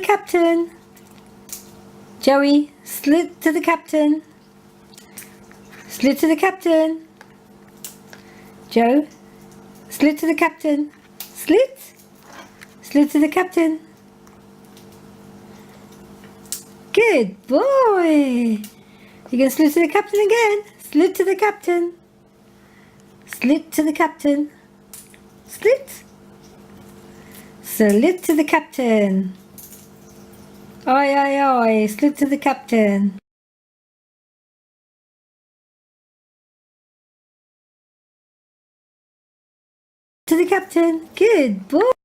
Captain. Joey, slit to the captain. Slit to the captain. Joe, slit to the captain. Slit. Slit to the captain. Good boy. You can slit to the captain again. Slit to the captain. Slit to the captain. Slit. Slit to the captain. Oi, oi, oi. Slit to the captain. To the captain. Good boy.